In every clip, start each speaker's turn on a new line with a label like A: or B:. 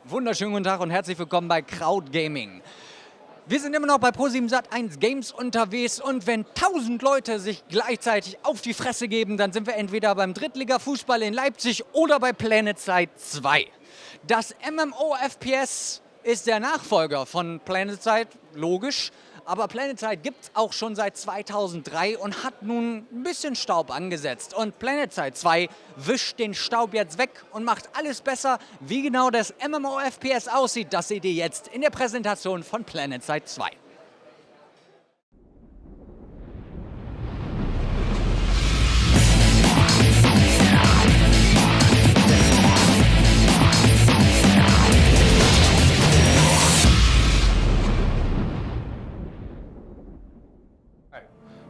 A: Wunderschönen guten Tag und herzlich willkommen bei Crowd Gaming. Wir sind immer noch bei Pro7 Sat.1 Games unterwegs und wenn 1000 Leute sich gleichzeitig auf die Fresse geben, dann sind wir entweder beim Drittliga-Fußball in Leipzig oder bei Planetside 2. Das MMOFPS ist der Nachfolger von Planetside, logisch. Aber Planetside gibt es auch schon seit 2003 und hat nun ein bisschen Staub angesetzt. Und Planetside 2 wischt den Staub jetzt weg und macht alles besser. Wie genau das MMOFPS aussieht, das seht ihr jetzt in der Präsentation von Planetside 2.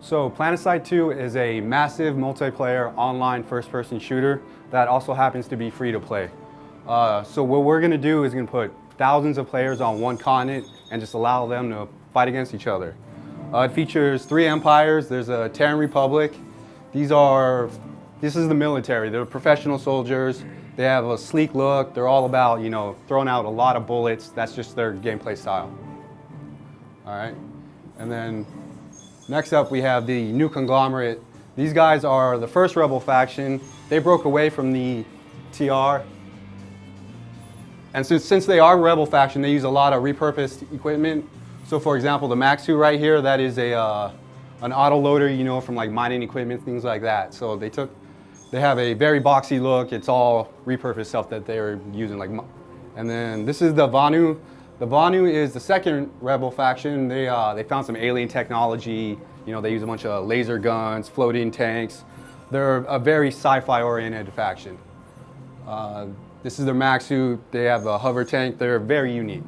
B: So Planetside 2 is a massive multiplayer online first-person shooter that also happens to be free to play. So what we're going to do is going to put thousands of players on one continent and just allow them to fight against each other. It features 3 empires. There's a Terran Republic. This is the military. They're professional soldiers. They have a sleek look. They're all about, throwing out a lot of bullets. That's just their gameplay style. All right, and then next up, we have the new conglomerate. These guys are the first rebel faction. They broke away from the TR. And since they are a rebel faction, they use a lot of repurposed equipment. So for example, the Max 2 right here, that is an auto loader, from like mining equipment, things like that. So they have a very boxy look. It's all repurposed stuff that they're using. And then this is the Vanu. The Vanu is the second rebel faction. They found some alien technology. They use a bunch of laser guns, floating tanks. They're a very sci-fi oriented faction. This is their Max suit. They have a hover tank. They're very unique.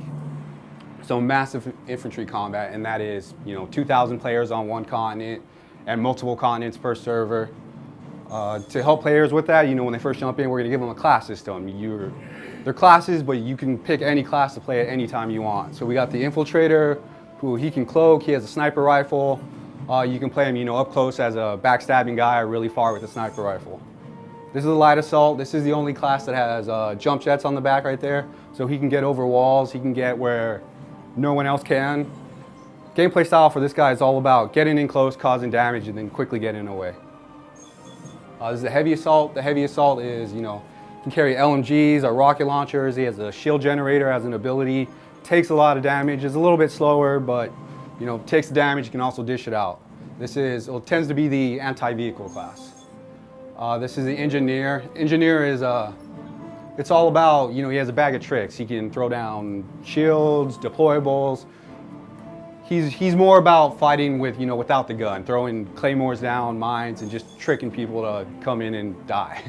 B: So massive infantry combat, and that is 2,000 players on one continent and multiple continents per server. To help players with that, when they first jump in, we're going to give them a class system. They're classes, but you can pick any class to play at any time you want. So we got the Infiltrator, who he can cloak, he has a sniper rifle. You can play him, up close as a backstabbing guy or really far with a sniper rifle. This is the Light Assault. This is the only class that has jump jets on the back right there. So he can get over walls, he can get where no one else can. Gameplay style for this guy is all about getting in close, causing damage, and then quickly getting away. This is the Heavy Assault. The Heavy Assault is, can carry LMGs or rocket launchers. He has a shield generator as an ability. Takes a lot of damage. Is a little bit slower, but takes the damage. You can also dish it out. It tends to be the anti-vehicle class. This is the Engineer. Engineer is it's all about he has a bag of tricks. He can throw down shields, deployables. He's more about fighting with without the gun, throwing claymores down, mines, and just tricking people to come in and die.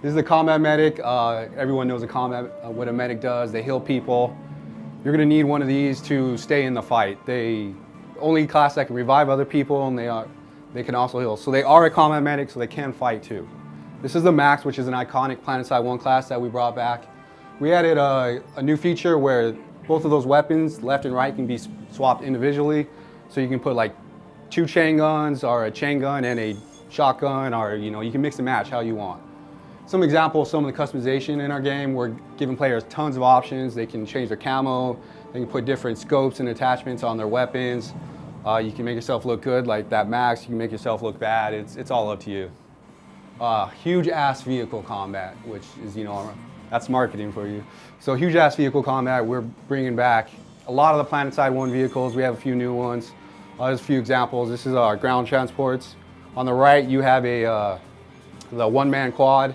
B: This is the Combat Medic. Everyone knows what a medic does. They heal people. You're going to need one of these to stay in the fight. They only class that can revive other people, and they can also heal. So they are a Combat Medic, so they can fight too. This is the Max, which is an iconic Planetside 1 class that we brought back. We added a new feature where both of those weapons, left and right, can be swapped individually. So you can put like 2 chain guns or a chain gun and a shotgun, or you can mix and match how you want. Some examples, some of the customization in our game, we're giving players tons of options. They can change their camo, they can put different scopes and attachments on their weapons. You can make yourself look good, like that Max, you can make yourself look bad. It's all up to you. Huge ass vehicle combat, which is, that's marketing for you. So huge ass vehicle combat, we're bringing back a lot of the Planetside 1 vehicles. We have a few new ones. There's a few examples. This is our ground transports. On the right, you have the one-man quad.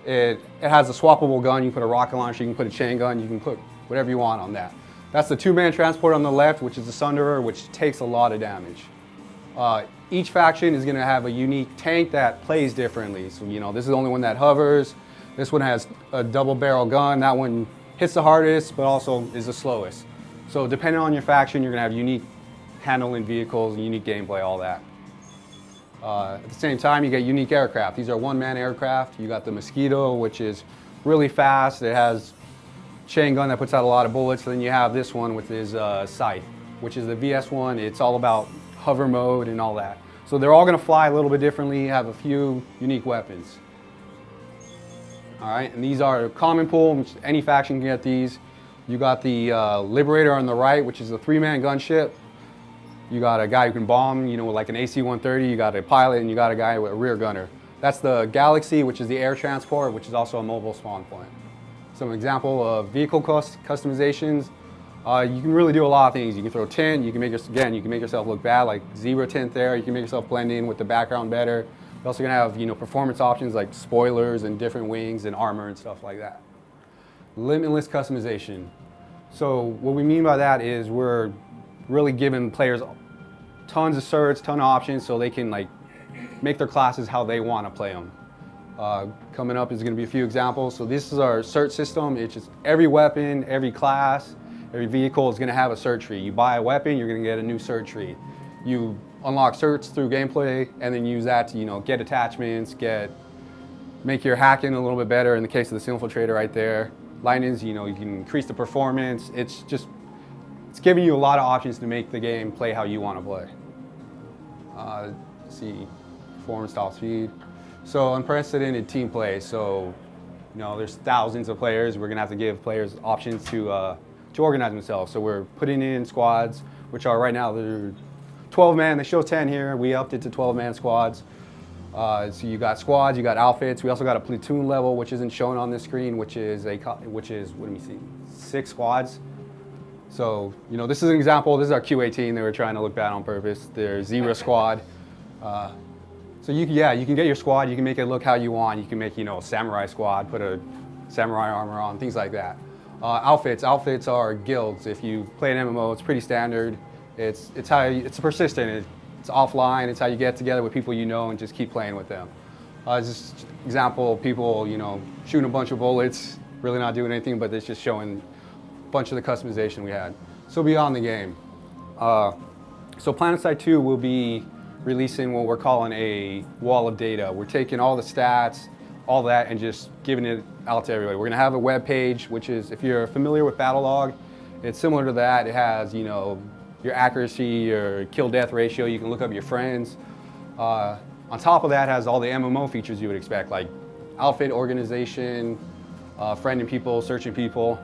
B: It has a swappable gun. You can put a rocket launcher, you can put a chain gun, you can put whatever you want on that. That's the 2-man transport on the left, which is the Sunderer, which takes a lot of damage. Each faction is going to have a unique tank that plays differently. So, this is the only one that hovers. This one has a double barrel gun. That one hits the hardest, but also is the slowest. So depending on your faction, you're going to have unique handling vehicles, unique gameplay, all that. At the same time, you get unique aircraft. These are one-man aircraft. You got the Mosquito, which is really fast. It has a chain gun that puts out a lot of bullets. Then you have this one with his scythe, which is the VS1. It's all about hover mode and all that. So they're all going to fly a little bit differently, have a few unique weapons. All right, and these are common pool, which any faction can get these. You got the Liberator on the right, which is a 3-man gunship. You got a guy who can bomb, you know, like an AC-130. You got a pilot, and you got a guy with a rear gunner. That's the Galaxy, which is the air transport, which is also a mobile spawn point. Some example of vehicle customizations. You can really do a lot of things. You can throw tint. You can make yourself look bad, like zebra tint there. You can make yourself blend in with the background better. You're also gonna have, you know, performance options like spoilers and different wings and armor and stuff like that. Limitless customization. So what we mean by that is we're really giving players tons of certs, ton of options, so they can like make their classes how they want to play them. Coming up is going to be a few examples. So this is our cert system. It's just every weapon, every class, every vehicle is going to have a cert tree. You buy a weapon, you're going to get a new cert tree. You unlock certs through gameplay, and then use that to, you know, get attachments, make your hacking a little bit better. In the case of this infiltrator right there, lightnings, you know, you can increase the performance. It's giving you a lot of options to make the game play how you want to play. Let's see, performance, top speed. So unprecedented team play. So, you know, there's thousands of players. We're gonna have to give players options to organize themselves. So we're putting in squads, which are right now they're 12 man. They show 10 here. We upped it to 12-man squads. So you got squads, you got outfits. We also got a platoon level, which isn't shown on this screen, which is what do we see? 6 squads. So, you know, this is an example. This is our Q18. They were trying to look bad on purpose. Their Zebra squad. So you can get your squad. You can make it look how you want. You can make, you know, a samurai squad, put a samurai armor on, things like that. Outfits are guilds. If you play an MMO, it's pretty standard. It's persistent. It's offline. It's how you get together with people you know and just keep playing with them. Just example, people, you know, shooting a bunch of bullets, really not doing anything, but it's just showing a bunch of the customization we had. So beyond the game. So Planetside 2 will be releasing what we're calling a wall of data. We're taking all the stats, all that, and just giving it out to everybody. We're gonna have a web page, which is, if you're familiar with Battlelog, it's similar to that. It has, you know, your accuracy, your kill-death ratio. You can look up your friends. On top of that, has all the MMO features you would expect, like outfit organization, friending people, searching people.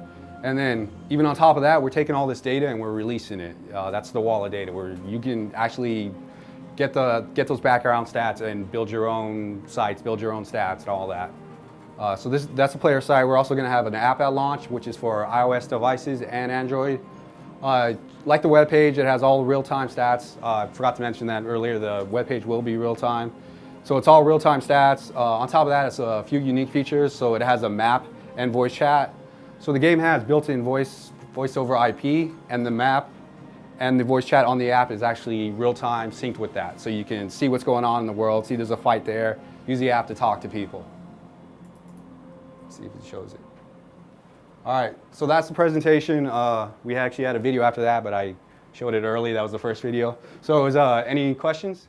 B: And then even on top of that, we're taking all this data and we're releasing it. That's the wall of data, where you can actually get those background stats and build your own sites, build your own stats and all that. So that's the player side. We're also gonna have an app at launch, which is for iOS devices and Android. Like the web page, it has all the real-time stats. I forgot to mention that earlier. The web page will be real-time. So it's all real-time stats. On top of that, it's a few unique features. So it has a map and voice chat. So the game has built-in voice over IP, and the map and the voice chat on the app is actually real-time synced with that. So you can see what's going on in the world, see there's a fight there, use the app to talk to people. Let's see if it shows it. All right, so that's the presentation. We actually had a video after that, but I showed it early. That was the first video. So any questions?